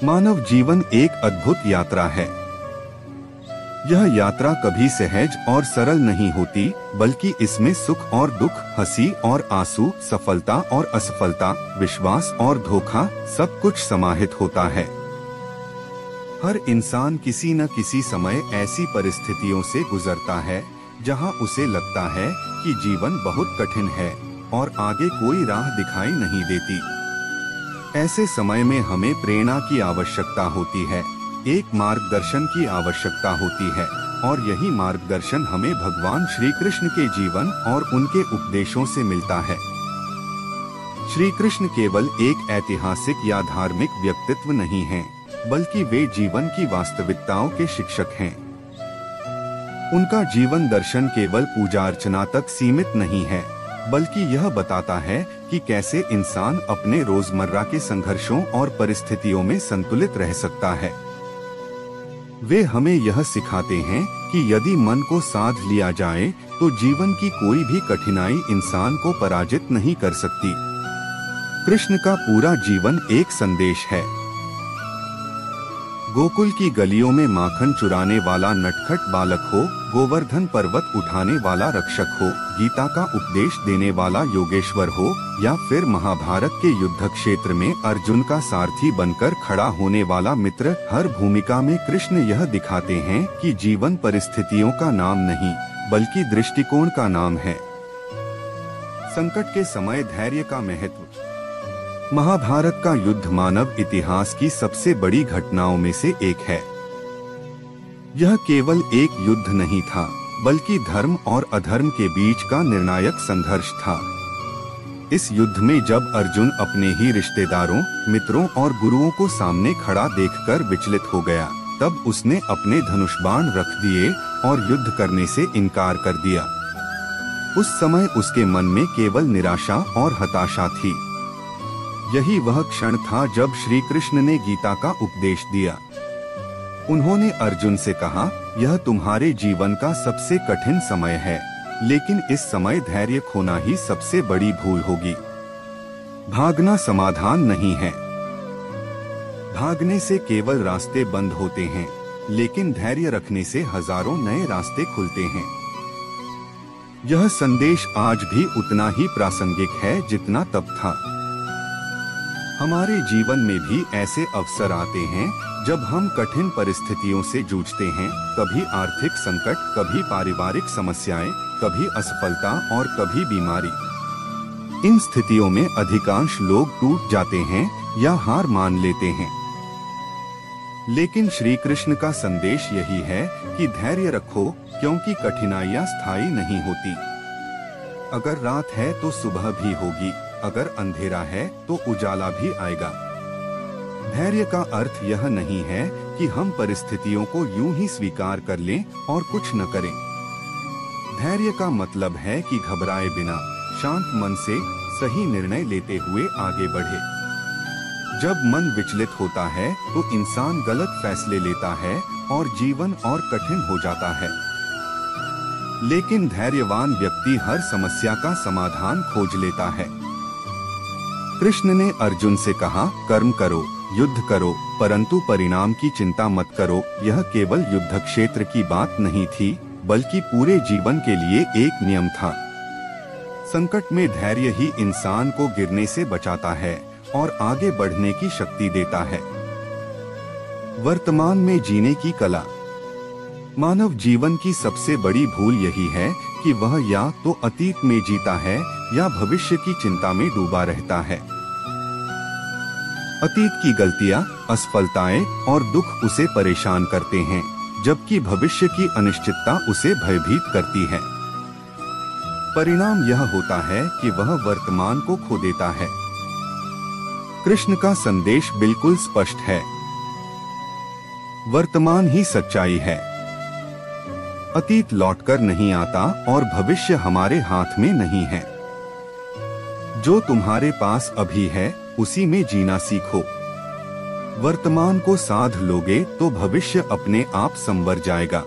मानव जीवन एक अद्भुत यात्रा है। यह यात्रा कभी सहज और सरल नहीं होती, बल्कि इसमें सुख और दुख, हंसी और आंसू, सफलता और असफलता, विश्वास और धोखा, सब कुछ समाहित होता है। हर इंसान किसी न किसी समय ऐसी परिस्थितियों से गुजरता है जहां उसे लगता है कि जीवन बहुत कठिन है और आगे कोई राह दिखाई नहीं देती। ऐसे समय में हमें प्रेरणा की आवश्यकता होती है, एक मार्गदर्शन की आवश्यकता होती है, और यही मार्गदर्शन हमें भगवान श्री कृष्ण के जीवन और उनके उपदेशों से मिलता है। श्री कृष्ण केवल एक ऐतिहासिक या धार्मिक व्यक्तित्व नहीं हैं, बल्कि वे जीवन की वास्तविकताओं के शिक्षक हैं। उनका जीवन दर्शन केवल पूजा अर्चना तक सीमित नहीं है, बल्कि यह बताता है कि कैसे इंसान अपने रोजमर्रा के संघर्षों और परिस्थितियों में संतुलित रह सकता है। वे हमें यह सिखाते हैं कि यदि मन को साध लिया जाए तो जीवन की कोई भी कठिनाई इंसान को पराजित नहीं कर सकती। कृष्ण का पूरा जीवन एक संदेश है। गोकुल की गलियों में माखन चुराने वाला नटखट बालक हो, गोवर्धन पर्वत उठाने वाला रक्षक हो, गीता का उपदेश देने वाला योगेश्वर हो, या फिर महाभारत के युद्ध क्षेत्र में अर्जुन का सारथी बनकर खड़ा होने वाला मित्र, हर भूमिका में कृष्ण यह दिखाते हैं कि जीवन परिस्थितियों का नाम नहीं, बल्कि दृष्टिकोण का नाम है। संकट के समय धैर्य का महत्व। महाभारत का युद्ध मानव इतिहास की सबसे बड़ी घटनाओं में से एक है। यह केवल एक युद्ध नहीं था, बल्कि धर्म और अधर्म के बीच का निर्णायक संघर्ष था। इस युद्ध में जब अर्जुन अपने ही रिश्तेदारों, मित्रों और गुरुओं को सामने खड़ा देखकर विचलित हो गया, तब उसने अपने धनुष बाण रख दिए और युद्ध करने से इनकार कर दिया। उस समय उसके मन में केवल निराशा और हताशा थी। यही वह क्षण था जब श्री कृष्ण ने गीता का उपदेश दिया। उन्होंने अर्जुन से कहा, यह तुम्हारे जीवन का सबसे कठिन समय है, लेकिन इस समय धैर्य खोना ही सबसे बड़ी भूल होगी। भागना समाधान नहीं है। भागने से केवल रास्ते बंद होते हैं, लेकिन धैर्य रखने से हजारों नए रास्ते खुलते हैं। यह संदेश आज भी उतना ही प्रासंगिक है जितना तब था। हमारे जीवन में भी ऐसे अवसर आते हैं जब हम कठिन परिस्थितियों से जूझते हैं, कभी आर्थिक संकट, कभी पारिवारिक समस्याएं, कभी असफलता और कभी बीमारी। इन स्थितियों में अधिकांश लोग टूट जाते हैं या हार मान लेते हैं। लेकिन श्री कृष्ण का संदेश यही है कि धैर्य रखो, क्योंकि कठिनाइयां स्थायी नहीं होती। अगर रात है तो सुबह भी होगी, अगर अंधेरा है तो उजाला भी आएगा। धैर्य का अर्थ यह नहीं है कि हम परिस्थितियों को यूं ही स्वीकार कर लें और कुछ न करें। धैर्य का मतलब है कि घबराए बिना शांत मन से सही निर्णय लेते हुए आगे बढ़े। जब मन विचलित होता है तो इंसान गलत फैसले लेता है और जीवन और कठिन हो जाता है। लेकिन धैर्यवान व्यक्ति हर समस्या का समाधान खोज लेता है। कृष्ण ने अर्जुन से कहा, कर्म करो, युद्ध करो, परंतु परिणाम की चिंता मत करो। यह केवल युद्ध क्षेत्र की बात नहीं थी, बल्कि पूरे जीवन के लिए एक नियम था। संकट में धैर्य ही इंसान को गिरने से बचाता है और आगे बढ़ने की शक्ति देता है। वर्तमान में जीने की कला। मानव जीवन की सबसे बड़ी भूल यही है कि वह या तो अतीत में जीता है या भविष्य की चिंता में डूबा रहता है। अतीत की गलतियां, असफलताएं और दुख उसे परेशान करते हैं, जबकि भविष्य की अनिश्चितता उसे भयभीत करती है। परिणाम यह होता है कि वह वर्तमान को खो देता है। कृष्ण का संदेश बिल्कुल स्पष्ट है। वर्तमान ही सच्चाई है। अतीत लौटकर नहीं आता और भविष्य हमारे हाथ में नहीं है। जो तुम्हारे पास अभी है, उसी में जीना सीखो। वर्तमान को साध लोगे तो भविष्य अपने आप संवर जाएगा।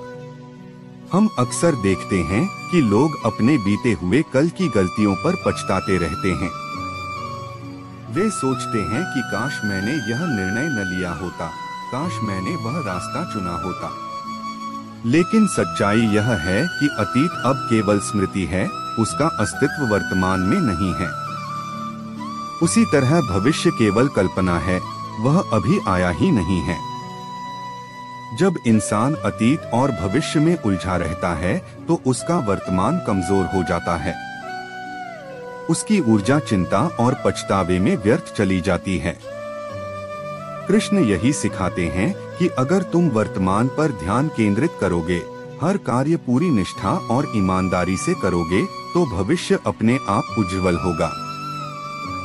हम अक्सर देखते हैं कि लोग अपने बीते हुए कल की गलतियों पर पछताते रहते हैं। वे सोचते हैं कि काश मैंने यह निर्णय न लिया होता, काश मैंने वह रास्ता चुना होता। लेकिन सच्चाई यह है कि अतीत अब केवल स्मृति है, उसका अस्तित्व वर्तमान में नहीं है। उसी तरह भविष्य केवल कल्पना है, वह अभी आया ही नहीं है। जब इंसान अतीत और भविष्य में उलझा रहता है तो उसका वर्तमान कमजोर हो जाता है। उसकी ऊर्जा चिंता और पछतावे में व्यर्थ चली जाती है। कृष्ण यही सिखाते हैं कि अगर तुम वर्तमान पर ध्यान केंद्रित करोगे, हर कार्य पूरी निष्ठा और ईमानदारी से करोगे, तो भविष्य अपने आप उज्जवल होगा।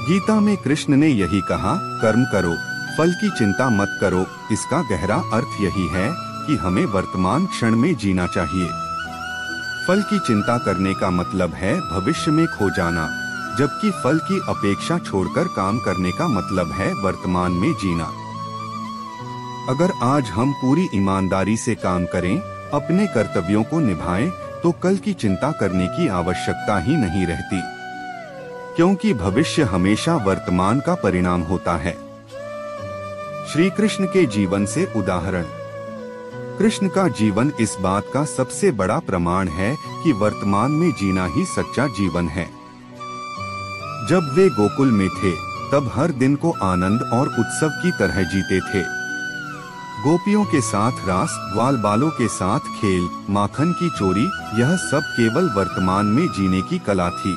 गीता में कृष्ण ने यही कहा, कर्म करो, फल की चिंता मत करो। इसका गहरा अर्थ यही है कि हमें वर्तमान क्षण में जीना चाहिए। फल की चिंता करने का मतलब है भविष्य में खो जाना, जबकि फल की अपेक्षा छोड़कर काम करने का मतलब है वर्तमान में जीना। अगर आज हम पूरी ईमानदारी से काम करें, अपने कर्तव्यों को निभाएं, तो कल की चिंता करने की आवश्यकता ही नहीं रहती, क्योंकि भविष्य हमेशा वर्तमान का परिणाम होता है। श्री कृष्ण के जीवन से उदाहरण। कृष्ण का जीवन इस बात का सबसे बड़ा प्रमाण है कि वर्तमान में जीना ही सच्चा जीवन है। जब वे गोकुल में थे, तब हर दिन को आनंद और उत्सव की तरह जीते थे। गोपियों के साथ रास, ग्वाल बालों के साथ खेल, माखन की चोरी, यह सब केवल वर्तमान में जीने की कला थी।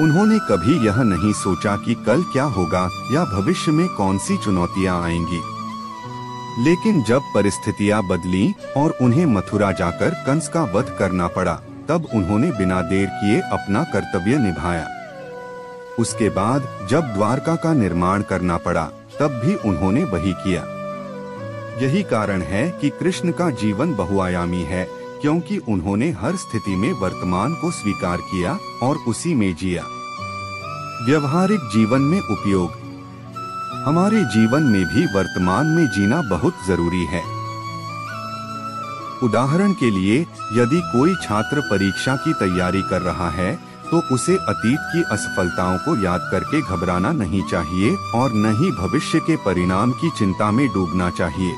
उन्होंने कभी यह नहीं सोचा कि कल क्या होगा या भविष्य में कौन सी चुनौतियां आएंगी। लेकिन जब परिस्थितियां बदली और उन्हें मथुरा जाकर कंस का वध करना पड़ा, तब उन्होंने बिना देर किए अपना कर्तव्य निभाया। उसके बाद जब द्वारका का निर्माण करना पड़ा, तब भी उन्होंने वही किया। यही कारण है कि कृष्ण का जीवन बहुआयामी है, क्योंकि उन्होंने हर स्थिति में वर्तमान को स्वीकार किया और उसी में जिया। व्यवहारिक जीवन में उपयोग। हमारे जीवन में भी वर्तमान में जीना बहुत जरूरी है। उदाहरण के लिए, यदि कोई छात्र परीक्षा की तैयारी कर रहा है, तो उसे अतीत की असफलताओं को याद करके घबराना नहीं चाहिए और न ही भविष्य के परिणाम की चिंता में डूबना चाहिए।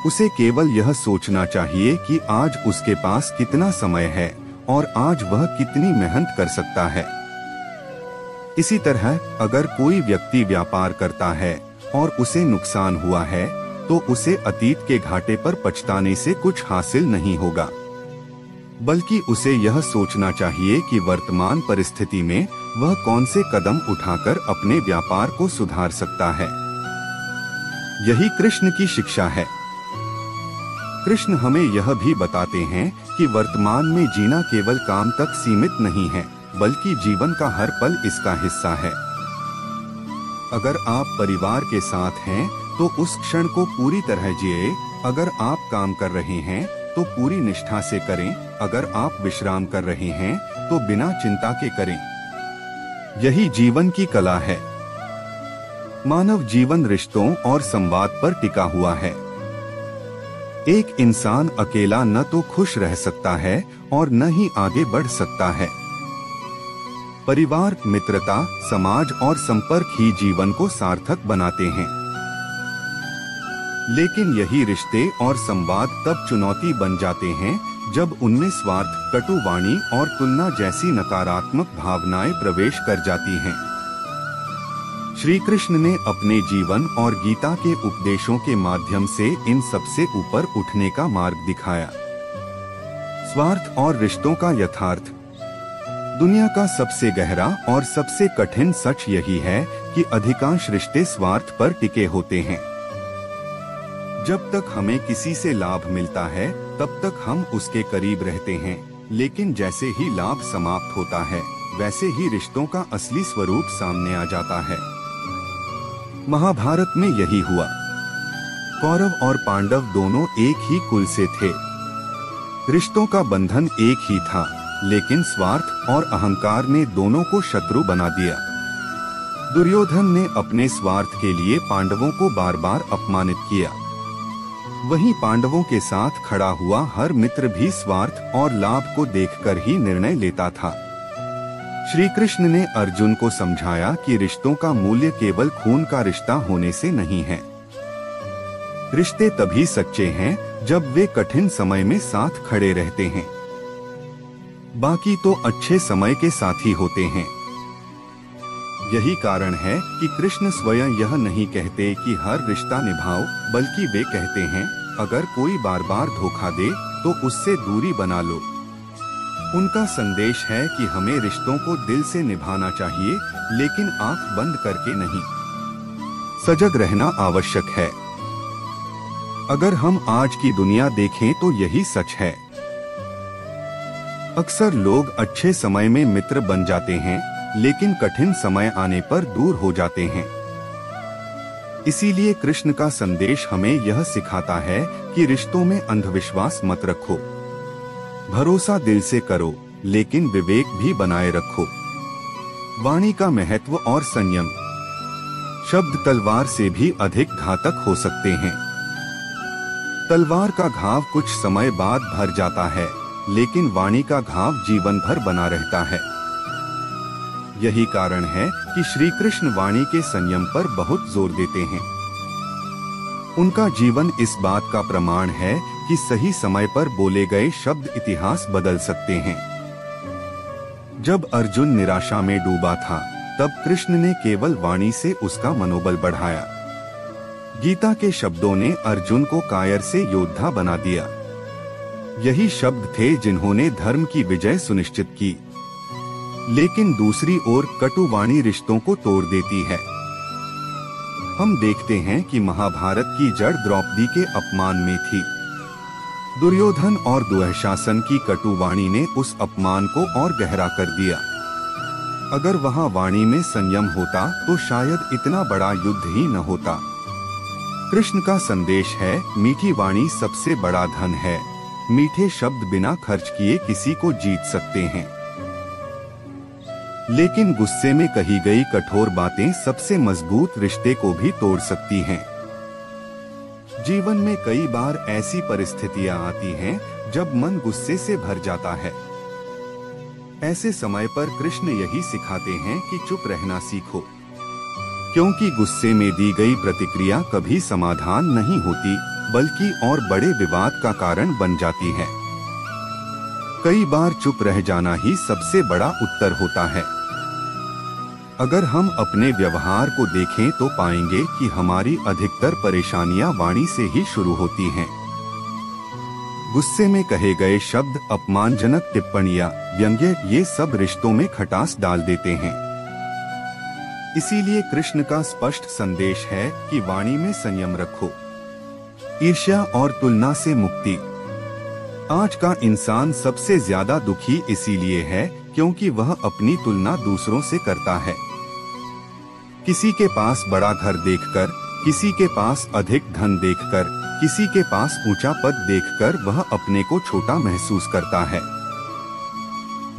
उसे केवल यह सोचना चाहिए कि आज उसके पास कितना समय है और आज वह कितनी मेहनत कर सकता है। इसी तरह अगर कोई व्यक्ति व्यापार करता है और उसे नुकसान हुआ है, तो उसे अतीत के घाटे पर पछताने से कुछ हासिल नहीं होगा, बल्कि उसे यह सोचना चाहिए कि वर्तमान परिस्थिति में वह कौन से कदम उठाकर अपने व्यापार को सुधार सकता है। यही कृष्ण की शिक्षा है। कृष्ण हमें यह भी बताते हैं कि वर्तमान में जीना केवल काम तक सीमित नहीं है, बल्कि जीवन का हर पल इसका हिस्सा है। अगर आप परिवार के साथ हैं, तो उस क्षण को पूरी तरह जिए। अगर आप काम कर रहे हैं, तो पूरी निष्ठा से करें। अगर आप विश्राम कर रहे हैं, तो बिना चिंता के करें। यही जीवन की कला है। मानव जीवन रिश्तों और संवाद पर टिका हुआ है। एक इंसान अकेला न तो खुश रह सकता है और न ही आगे बढ़ सकता है। परिवार, मित्रता, समाज और संपर्क ही जीवन को सार्थक बनाते हैं। लेकिन यही रिश्ते और संवाद तब चुनौती बन जाते हैं जब उनमें स्वार्थ, कटु वाणी और तुलना जैसी नकारात्मक भावनाएं प्रवेश कर जाती हैं। श्री कृष्ण ने अपने जीवन और गीता के उपदेशों के माध्यम से इन सबसे ऊपर उठने का मार्ग दिखाया। स्वार्थ और रिश्तों का यथार्थ। दुनिया का सबसे गहरा और सबसे कठिन सच यही है कि अधिकांश रिश्ते स्वार्थ पर टिके होते हैं। जब तक हमें किसी से लाभ मिलता है, तब तक हम उसके करीब रहते हैं, लेकिन जैसे ही लाभ समाप्त होता है, वैसे ही रिश्तों का असली स्वरूप सामने आ जाता है। महाभारत में यही हुआ। कौरव और पांडव दोनों एक ही कुल से थे। रिश्तों का बंधन एक ही था, लेकिन स्वार्थ और अहंकार ने दोनों को शत्रु बना दिया। दुर्योधन ने अपने स्वार्थ के लिए पांडवों को बार बार अपमानित किया। वहीं पांडवों के साथ खड़ा हुआ हर मित्र भी स्वार्थ और लाभ को देखकर ही निर्णय लेता था। श्री कृष्ण ने अर्जुन को समझाया कि रिश्तों का मूल्य केवल खून का रिश्ता होने से नहीं है। रिश्ते तभी सच्चे हैं जब वे कठिन समय में साथ खड़े रहते हैं। बाकी तो अच्छे समय के साथी होते हैं। यही कारण है कि कृष्ण स्वयं यह नहीं कहते कि हर रिश्ता निभाओ, बल्कि वे कहते हैं अगर कोई बार बार धोखा दे तो उससे दूरी बना लो। उनका संदेश है कि हमें रिश्तों को दिल से निभाना चाहिए, लेकिन आंख बंद करके नहीं। सजग रहना आवश्यक है। अगर हम आज की दुनिया देखें तो यही सच है। अक्सर लोग अच्छे समय में मित्र बन जाते हैं, लेकिन कठिन समय आने पर दूर हो जाते हैं। इसीलिए कृष्ण का संदेश हमें यह सिखाता है कि रिश्तों में अंधविश्वास मत रखो। भरोसा दिल से करो, लेकिन विवेक भी बनाए रखो। वाणी का महत्व और संयम। शब्द तलवार से भी अधिक घातक हो सकते हैं। तलवार का घाव कुछ समय बाद भर जाता है, लेकिन वाणी का घाव जीवन भर बना रहता है। यही कारण है कि श्री कृष्ण वाणी के संयम पर बहुत जोर देते हैं। उनका जीवन इस बात का प्रमाण है कि सही समय पर बोले गए शब्द इतिहास बदल सकते हैं। जब अर्जुन निराशा में डूबा था, तब कृष्ण ने केवल वाणी से उसका मनोबल बढ़ाया। गीता के शब्दों ने अर्जुन को कायर से योद्धा बना दिया। यही शब्द थे जिन्होंने धर्म की विजय सुनिश्चित की। लेकिन दूसरी ओर कटुवाणी रिश्तों को तोड़ देती है। हम देखते हैं कि महाभारत की जड़ द्रौपदी के अपमान में थी। दुर्योधन और दुःशासन की कटुवाणी ने उस अपमान को और गहरा कर दिया। अगर वहां वाणी में संयम होता तो शायद इतना बड़ा युद्ध ही न होता। कृष्ण का संदेश है, मीठी वाणी सबसे बड़ा धन है। मीठे शब्द बिना खर्च किए किसी को जीत सकते हैं, लेकिन गुस्से में कही गई कठोर बातें सबसे मजबूत रिश्ते को भी तोड़ सकती हैं। जीवन में कई बार ऐसी परिस्थितियां आती हैं जब मन गुस्से से भर जाता है। ऐसे समय पर कृष्ण यही सिखाते हैं कि चुप रहना सीखो, क्योंकि गुस्से में दी गई प्रतिक्रिया कभी समाधान नहीं होती, बल्कि और बड़े विवाद का कारण बन जाती है। कई बार चुप रह जाना ही सबसे बड़ा उत्तर होता है। अगर हम अपने व्यवहार को देखें तो पाएंगे कि हमारी अधिकतर परेशानियां वाणी से ही शुरू होती हैं। गुस्से में कहे गए शब्द, अपमानजनक टिप्पणियां, व्यंग्य, ये सब रिश्तों में खटास डाल देते हैं। इसीलिए कृष्ण का स्पष्ट संदेश है कि वाणी में संयम रखो। ईर्ष्या और तुलना से मुक्ति। आज का इंसान सबसे ज्यादा दुखी इसीलिए है क्योंकि वह अपनी तुलना दूसरों से करता है। किसी के पास बड़ा घर देखकर, किसी के पास अधिक धन देखकर, किसी के पास ऊंचा पद देखकर वह अपने को छोटा महसूस करता है।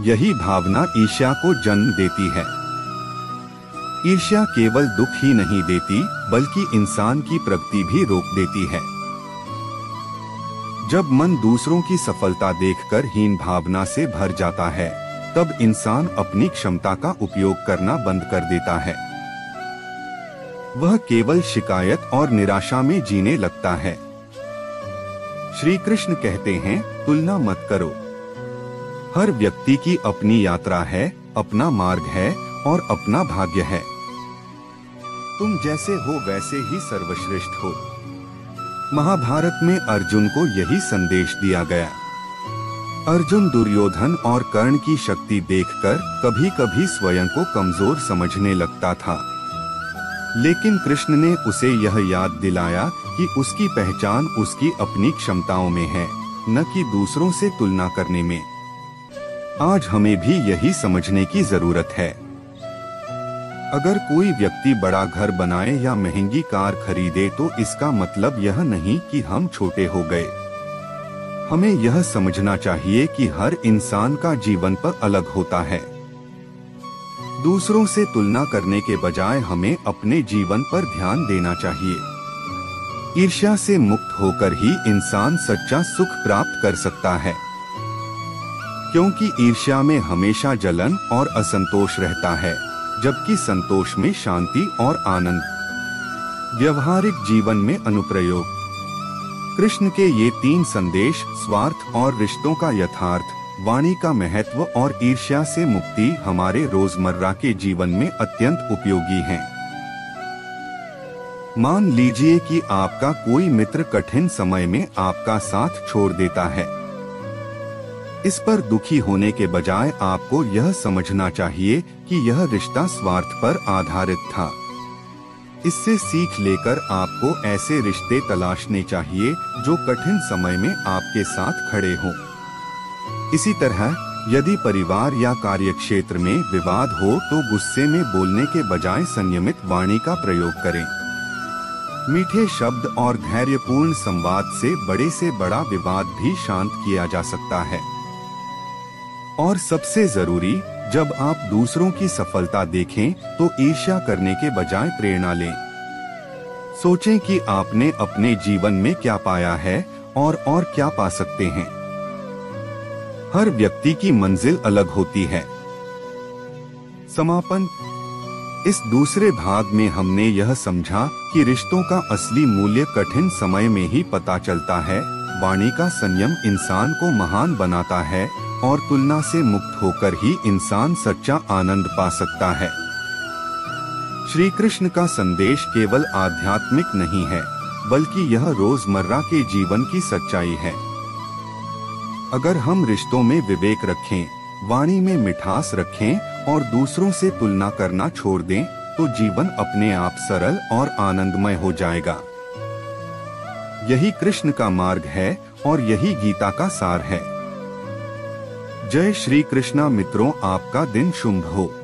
यही भावना ईर्ष्या को जन्म देती है। ईर्ष्या केवल दुख ही नहीं देती, बल्कि इंसान की प्रगति भी रोक देती है। जब मन दूसरों की सफलता देखकर हीन भावना से भर जाता है, तब इंसान अपनी क्षमता का उपयोग करना बंद कर देता है। वह केवल शिकायत और निराशा में जीने लगता है। श्री कृष्ण कहते हैं, तुलना मत करो। हर व्यक्ति की अपनी यात्रा है, अपना मार्ग है और अपना भाग्य है। तुम जैसे हो वैसे ही सर्वश्रेष्ठ हो। महाभारत में अर्जुन को यही संदेश दिया गया। अर्जुन दुर्योधन और कर्ण की शक्ति देखकर कभी कभी स्वयं को कमजोर समझने लगता था, लेकिन कृष्ण ने उसे यह याद दिलाया कि उसकी पहचान उसकी अपनी क्षमताओं में है, न कि दूसरों से तुलना करने में। आज हमें भी यही समझने की जरूरत है। अगर कोई व्यक्ति बड़ा घर बनाए या महंगी कार खरीदे तो इसका मतलब यह नहीं कि हम छोटे हो गए। हमें यह समझना चाहिए कि हर इंसान का जीवन पर अलग होता है। दूसरों से तुलना करने के बजाय हमें अपने जीवन पर ध्यान देना चाहिए। ईर्ष्या से मुक्त होकर ही इंसान सच्चा सुख प्राप्त कर सकता है। क्योंकि ईर्ष्या में हमेशा जलन और असंतोष रहता है, जबकि संतोष में शांति और आनंद। व्यवहारिक जीवन में अनुप्रयोग। कृष्ण के ये 3 संदेश, स्वार्थ और रिश्तों का यथार्थ, वाणी का महत्व और ईर्ष्या से मुक्ति, हमारे रोजमर्रा के जीवन में अत्यंत उपयोगी हैं। मान लीजिए कि आपका कोई मित्र कठिन समय में आपका साथ छोड़ देता है। इस पर दुखी होने के बजाय आपको यह समझना चाहिए कि यह रिश्ता स्वार्थ पर आधारित था। इससे सीख लेकर आपको ऐसे रिश्ते तलाशने चाहिए जो कठिन समय में आपके साथ खड़े हों। इसी तरह यदि परिवार या कार्यक्षेत्र में विवाद हो तो गुस्से में बोलने के बजाय संयमित वाणी का प्रयोग करें। मीठे शब्द और धैर्यपूर्ण संवाद से बड़ा विवाद भी शांत किया जा सकता है। और सबसे जरूरी, जब आप दूसरों की सफलता देखें तो ईर्ष्या करने के बजाय प्रेरणा लें। सोचें कि आपने अपने जीवन में क्या पाया है और क्या पा सकते हैं। हर व्यक्ति की मंजिल अलग होती है। समापन। इस दूसरे भाग में हमने यह समझा कि रिश्तों का असली मूल्य कठिन समय में ही पता चलता है। वाणी का संयम इंसान को महान बनाता है और तुलना से मुक्त होकर ही इंसान सच्चा आनंद पा सकता है। श्री कृष्ण का संदेश केवल आध्यात्मिक नहीं है, बल्कि यह रोजमर्रा के जीवन की सच्चाई है। अगर हम रिश्तों में विवेक रखें, वाणी में मिठास रखें और दूसरों से तुलना करना छोड़ दें, तो जीवन अपने आप सरल और आनंदमय हो जाएगा। यही कृष्ण का मार्ग है और यही गीता का सार है। जय श्री कृष्णा। मित्रों, आपका दिन शुभ हो।